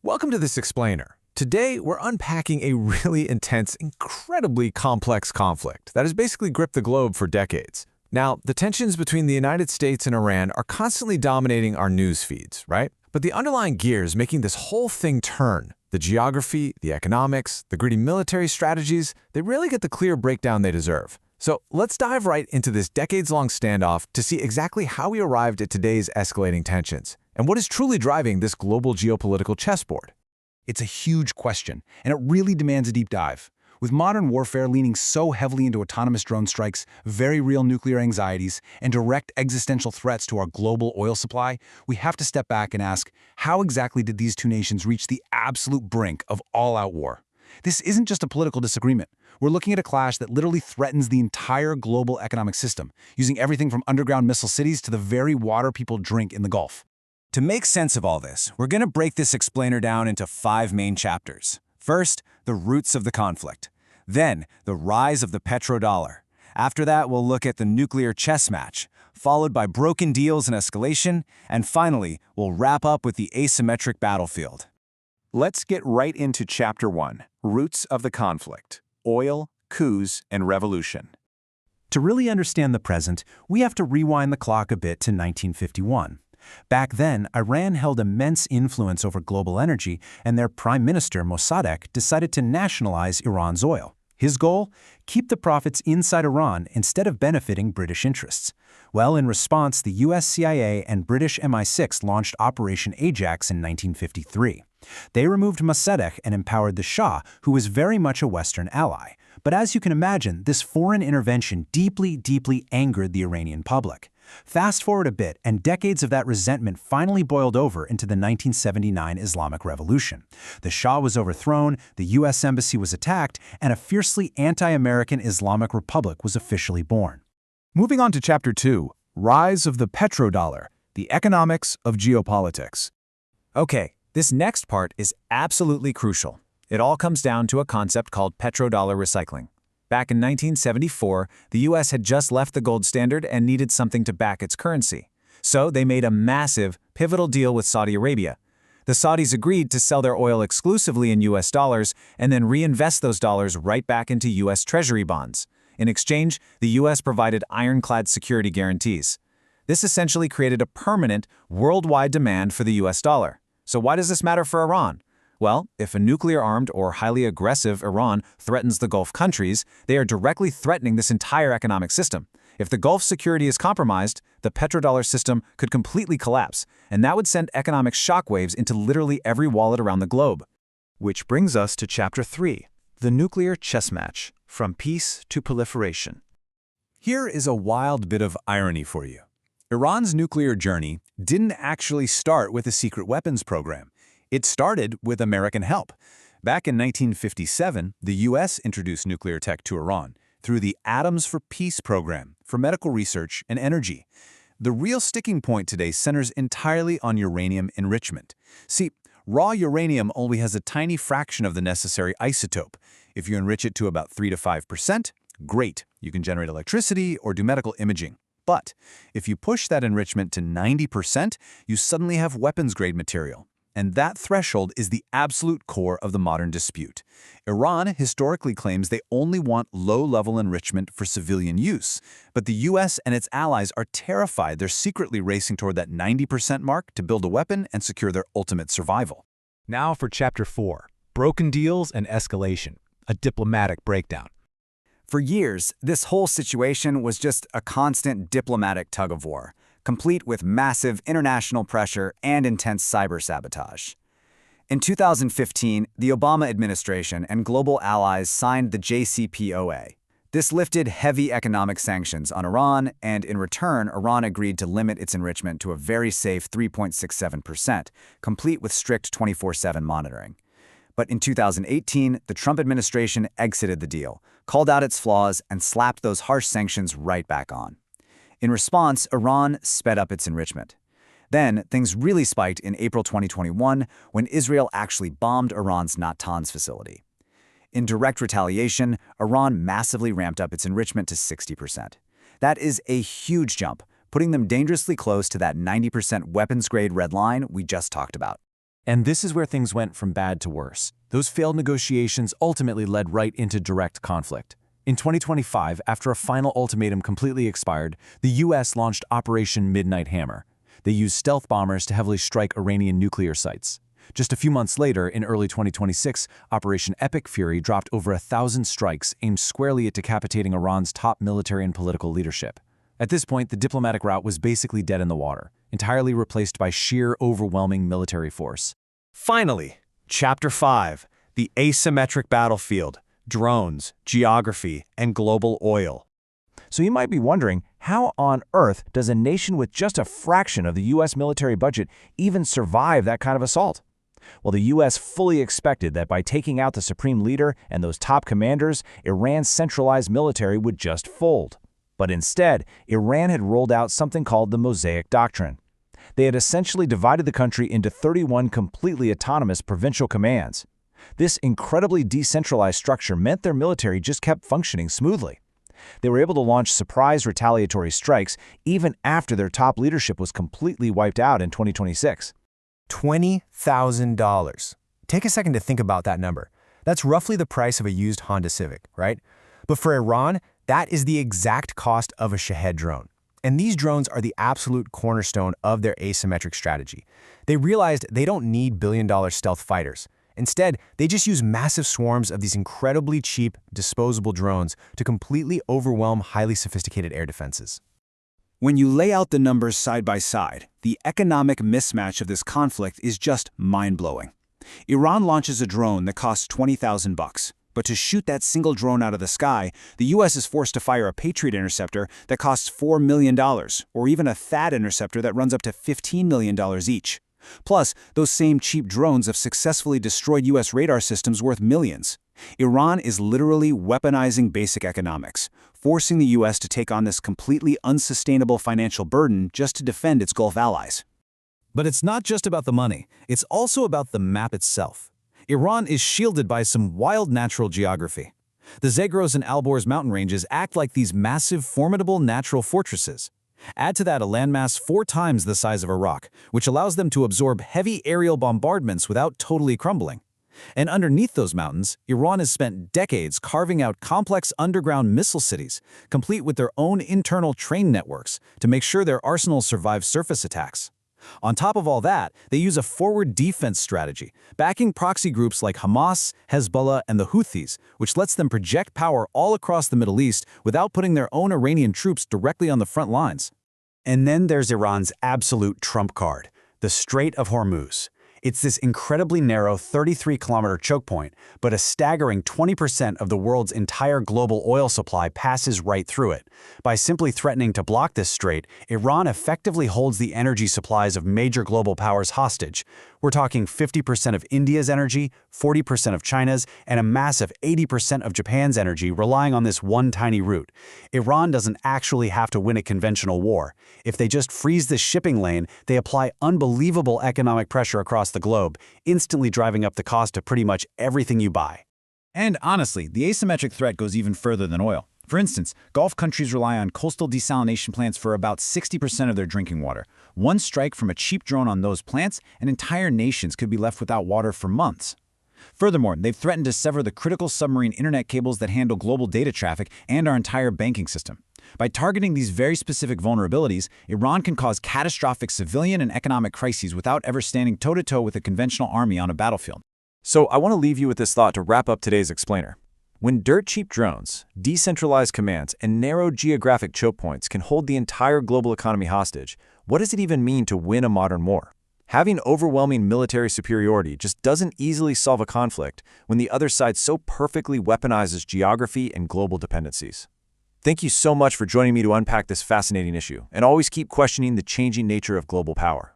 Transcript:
Welcome to this explainer. Today, we're unpacking a really intense, incredibly complex conflict that has basically gripped the globe for decades. Now, the tensions between the United States and Iran are constantly dominating our news feeds, right? But the underlying gears making this whole thing turn, the geography, the economics, the gritty military strategies, they really get the clear breakdown they deserve. So let's dive right into this decades-long standoff to see exactly how we arrived at today's escalating tensions, and what is truly driving this global geopolitical chessboard. It's a huge question, and it really demands a deep dive. With modern warfare leaning so heavily into autonomous drone strikes, very real nuclear anxieties, and direct existential threats to our global oil supply, we have to step back and ask, how exactly did these two nations reach the absolute brink of all-out war? This isn't just a political disagreement. We're looking at a clash that literally threatens the entire global economic system, using everything from underground missile cities to the very water people drink in the Gulf. To make sense of all this, we're going to break this explainer down into 5 main chapters. First, the roots of the conflict. Then, the rise of the petrodollar. After that, we'll look at the nuclear chess match, followed by broken deals and escalation, and finally, we'll wrap up with the asymmetric battlefield. Let's get right into Chapter 1, Roots of the Conflict, Oil, Coups, and Revolution. To really understand the present, we have to rewind the clock a bit to 1951. Back then, Iran held immense influence over global energy, and their prime minister, Mossadegh, decided to nationalize Iran's oil. His goal? Keep the profits inside Iran instead of benefiting British interests. Well, in response, the US CIA and British MI6 launched Operation Ajax in 1953. They removed Mossadegh and empowered the Shah, who was very much a Western ally. But as you can imagine, this foreign intervention deeply angered the Iranian public. Fast forward a bit, and decades of that resentment finally boiled over into the 1979 Islamic Revolution. The Shah was overthrown, the US embassy was attacked, and a fiercely anti-American Islamic Republic was officially born. Moving on to Chapter 2, Rise of the Petrodollar, the Economics of Geopolitics. Okay, this next part is absolutely crucial. It all comes down to a concept called petrodollar recycling. Back in 1974, the US had just left the gold standard and needed something to back its currency. So they made a massive, pivotal deal with Saudi Arabia. The Saudis agreed to sell their oil exclusively in US dollars and then reinvest those dollars right back into US Treasury bonds. In exchange, the US provided ironclad security guarantees. This essentially created a permanent, worldwide demand for the US dollar. So why does this matter for Iran? Well, if a nuclear-armed or highly aggressive Iran threatens the Gulf countries, they are directly threatening this entire economic system. If the Gulf security is compromised, the petrodollar system could completely collapse, and that would send economic shockwaves into literally every wallet around the globe. Which brings us to Chapter 3, the nuclear chess match, from peace to proliferation. Here is a wild bit of irony for you. Iran's nuclear journey didn't actually start with a secret weapons program. It started with American help. Back in 1957, the US introduced nuclear tech to Iran through the Atoms for Peace program for medical research and energy. The real sticking point today centers entirely on uranium enrichment. See, raw uranium only has a tiny fraction of the necessary isotope. If you enrich it to about 3 to 5%, great, you can generate electricity or do medical imaging. But if you push that enrichment to 90%, you suddenly have weapons-grade material. And that threshold is the absolute core of the modern dispute. Iran historically claims they only want low-level enrichment for civilian use, but the US and its allies are terrified they're secretly racing toward that 90% mark to build a weapon and secure their ultimate survival. Now for Chapter 4, Broken Deals and Escalation, a Diplomatic Breakdown. For years, this whole situation was just a constant diplomatic tug-of-war, complete with massive international pressure and intense cyber sabotage. In 2015, the Obama administration and global allies signed the JCPOA. This lifted heavy economic sanctions on Iran, and in return, Iran agreed to limit its enrichment to a very safe 3.67%, complete with strict 24/7 monitoring. But in 2018, the Trump administration exited the deal, called out its flaws, and slapped those harsh sanctions right back on. In response, Iran sped up its enrichment. Then, things really spiked in April 2021 when Israel actually bombed Iran's Natanz facility. In direct retaliation, Iran massively ramped up its enrichment to 60%. That is a huge jump, putting them dangerously close to that 90% weapons-grade red line we just talked about. And this is where things went from bad to worse. Those failed negotiations ultimately led right into direct conflict. In 2025, after a final ultimatum completely expired, the U.S. launched Operation Midnight Hammer. They used stealth bombers to heavily strike Iranian nuclear sites. Just a few months later, in early 2026, Operation Epic Fury dropped over 1,000 strikes aimed squarely at decapitating Iran's top military and political leadership. At this point, the diplomatic route was basically dead in the water, entirely replaced by sheer, overwhelming military force. Finally, Chapter 5, the asymmetric battlefield, drones, geography, and global oil. So you might be wondering, how on earth does a nation with just a fraction of the U.S. military budget even survive that kind of assault? Well, the U.S. fully expected that by taking out the supreme leader and those top commanders, Iran's centralized military would just fold. But instead, Iran had rolled out something called the Mosaic Doctrine. They had essentially divided the country into 31 completely autonomous provincial commands. This incredibly decentralized structure meant their military just kept functioning smoothly. They were able to launch surprise retaliatory strikes even after their top leadership was completely wiped out in 2026. $20,000. Take a second to think about that number. That's roughly the price of a used Honda Civic, right? But for Iran, that is the exact cost of a Shahed drone. And these drones are the absolute cornerstone of their asymmetric strategy. They realized they don't need billion-dollar stealth fighters. Instead, they just use massive swarms of these incredibly cheap, disposable drones to completely overwhelm highly sophisticated air defenses. When you lay out the numbers side by side, the economic mismatch of this conflict is just mind-blowing. Iran launches a drone that costs $20,000, but to shoot that single drone out of the sky, the U.S. is forced to fire a Patriot interceptor that costs $4 million, or even a THAAD interceptor that runs up to $15 million each. Plus, those same cheap drones have successfully destroyed U.S. radar systems worth millions. Iran is literally weaponizing basic economics, forcing the U.S. to take on this completely unsustainable financial burden just to defend its Gulf allies. But it's not just about the money, it's also about the map itself. Iran is shielded by some wild natural geography. The Zagros and Alborz mountain ranges act like these massive, formidable natural fortresses. Add to that a landmass 4 times the size of Iraq, which allows them to absorb heavy aerial bombardments without totally crumbling. And underneath those mountains, Iran has spent decades carving out complex underground missile cities, complete with their own internal train networks, to make sure their arsenals survive surface attacks. On top of all that, they use a forward defense strategy, backing proxy groups like Hamas, Hezbollah, and the Houthis, which lets them project power all across the Middle East without putting their own Iranian troops directly on the front lines. And then there's Iran's absolute trump card, the Strait of Hormuz. It's this incredibly narrow 33-kilometer choke point, but a staggering 20% of the world's entire global oil supply passes right through it. By simply threatening to block this strait, Iran effectively holds the energy supplies of major global powers hostage. We're talking 50% of India's energy, 40% of China's, and a massive 80% of Japan's energy relying on this one tiny route. Iran doesn't actually have to win a conventional war. If they just freeze this shipping lane, they apply unbelievable economic pressure across the globe, instantly driving up the cost of pretty much everything you buy. And honestly, the asymmetric threat goes even further than oil. For instance, Gulf countries rely on coastal desalination plants for about 60% of their drinking water. One strike from a cheap drone on those plants, and entire nations could be left without water for months. Furthermore, they've threatened to sever the critical submarine internet cables that handle global data traffic and our entire banking system. By targeting these very specific vulnerabilities, Iran can cause catastrophic civilian and economic crises without ever standing toe-to-toe with a conventional army on a battlefield. So I want to leave you with this thought to wrap up today's explainer. When dirt-cheap drones, decentralized commands, and narrow geographic choke points can hold the entire global economy hostage, what does it even mean to win a modern war? Having overwhelming military superiority just doesn't easily solve a conflict when the other side so perfectly weaponizes geography and global dependencies. Thank you so much for joining me to unpack this fascinating issue, and always keep questioning the changing nature of global power.